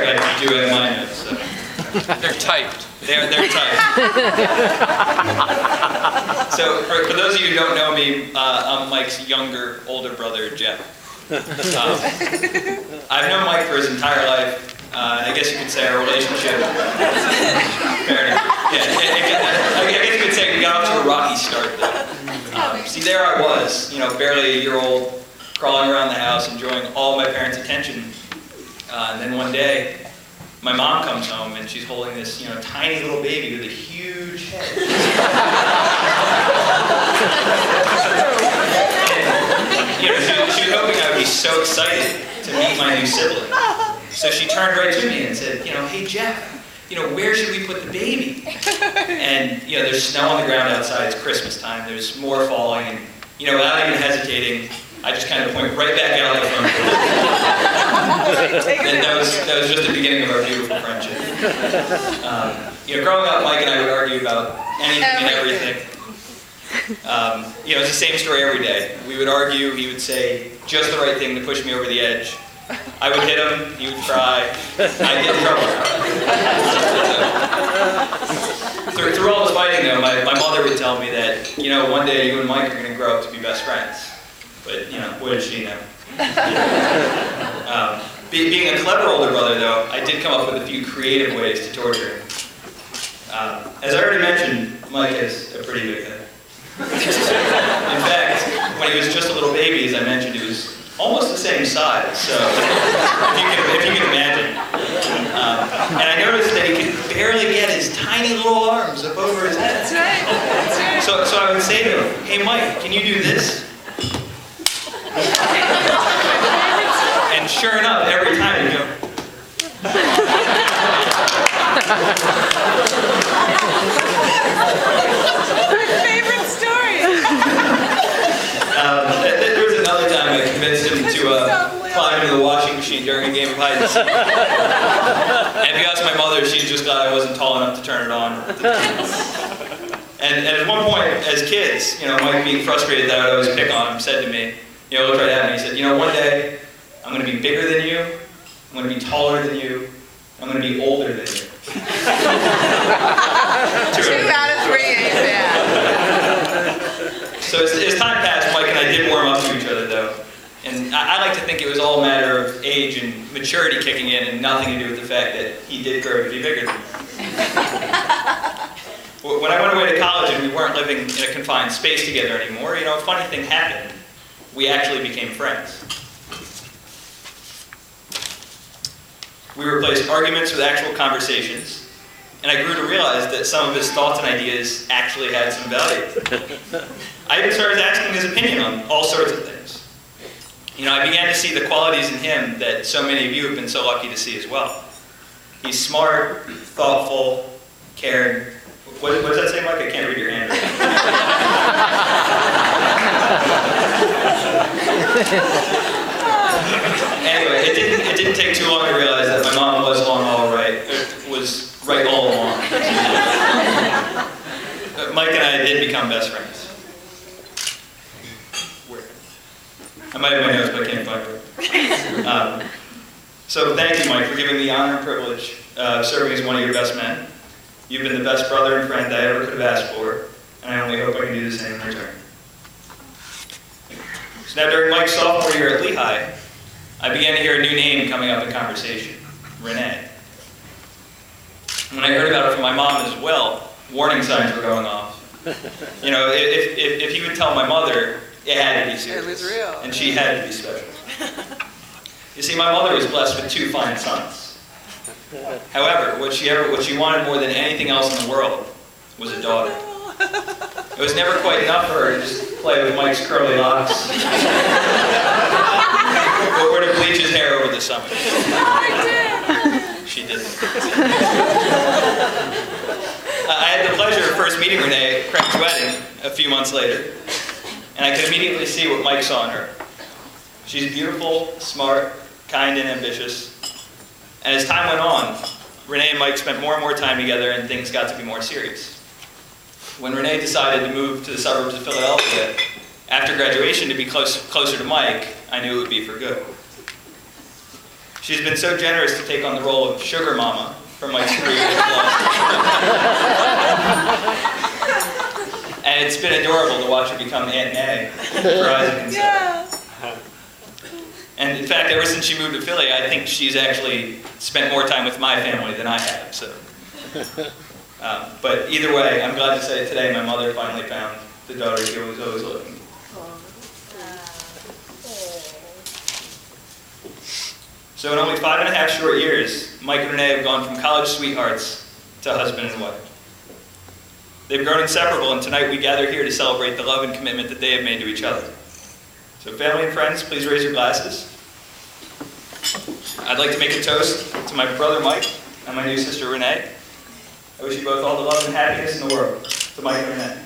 I do have my notes. So. They're typed. They're typed. So for those of you who don't know me, I'm Mike's older brother, Jeff. I've known Mike for his entire life. I guess you could say our relationship. Fair enough. Yeah, I guess you could say we got off to a rocky start, though. See, there I was, barely a year old, crawling around the house, enjoying all my parents' attention. And then one day, my mom comes home and she's holding this, tiny little baby with a huge head. And, she was hoping I would be so excited to meet my new sibling. So she turned right to me and said, hey Jeff, where should we put the baby? And there's snow on the ground outside. It's Christmas time. There's more falling, and without even hesitating, I just kind of point right back out the front door. And that was just the beginning of our beautiful friendship. Growing up, Mike and I would argue about anything and everything. It's the same story every day. We would argue. He would say just the right thing to push me over the edge. I would hit him. He would cry. I'd get in trouble. Through all this fighting, though, my mother would tell me that one day you and Mike are going to grow up to be best friends. But, what did she know? Being a clever older brother, though, I did come up with a few creative ways to torture him. As I already mentioned, Mike has a pretty big head. In fact, when he was just a little baby, as I mentioned, he was almost the same size, so if you can imagine. And I noticed that he could barely get his tiny little arms up over his head. That's right. That's right. So I would say to him, hey Mike, can you do this? And sure enough, every time he'd go. My favorite story. There was another time I convinced him to climb into the washing machine during a game of hide and seek. And if you ask my mother, she just thought I wasn't tall enough to turn it on. And at one point, as kids, Mike, being frustrated that I would always pick on him, said to me, looked right at me, he said, one day, I'm going to be bigger than you, I'm going to be taller than you, I'm going to be older than you. 2 out of 3 ain't bad. So as time passed, Mike and I did warm up to each other, though. And I like to think it was all a matter of age and maturity kicking in and nothing to do with the fact that he did grow to be bigger than me. When I went away to college and we weren't living in a confined space together anymore, a funny thing happened. We actually became friends. We replaced arguments with actual conversations, and I grew to realize that some of his thoughts and ideas actually had some value. I even started asking his opinion on all sorts of things. I began to see the qualities in him that so many of you have been so lucky to see as well. He's smart, thoughtful, caring. What does that say, Mike? I can't read your hand. Anyway, it didn't take too long to realize that my mom was was right all along. Mike and I did become best friends. Where? I might have my notes, but I can't find it. So thank you, Mike, for giving me the honor and privilege of serving as one of your best men. You've been the best brother and friend I ever could have asked for, and I only hope I can do the same in return. So now during Mike's sophomore year at Lehigh, I began to hear a new name coming up in conversation, Renee. When I heard about it from my mom as well, warning signs were going off. If he would tell my mother, it had to be serious. It was real. And she had to be special. You see, my mother was blessed with 2 fine sons. However, what she wanted more than anything else in the world was a daughter. It was never quite enough for her to just play with Mike's curly locks or to bleach his hair over the summer. She didn't. I had the pleasure of first meeting Renee at Craig's wedding a few months later, and I could immediately see what Mike saw in her. She's beautiful, smart, kind, and ambitious. And as time went on, Renee and Mike spent more and more time together, and things got to be more serious. When Renee decided to move to the suburbs of Philadelphia after graduation to be closer to Mike, I knew it would be for good. She's been so generous to take on the role of sugar mama for my 3 years plus. And it's been adorable to watch her become Aunt Nay for Isaac and Sarah. Yeah. And in fact, ever since she moved to Philly, I think she's actually spent more time with my family than I have. So, but either way, I'm glad to say today my mother finally found the daughter she was always looking for. So in only 5.5 short years, Mike and Renee have gone from college sweethearts to husband and wife. They've grown inseparable, and tonight we gather here to celebrate the love and commitment that they have made to each other. So family and friends, please raise your glasses. I'd like to make a toast to my brother Mike and my new sister Renee. I wish you both all the love and happiness in the world. To Mike and Renee.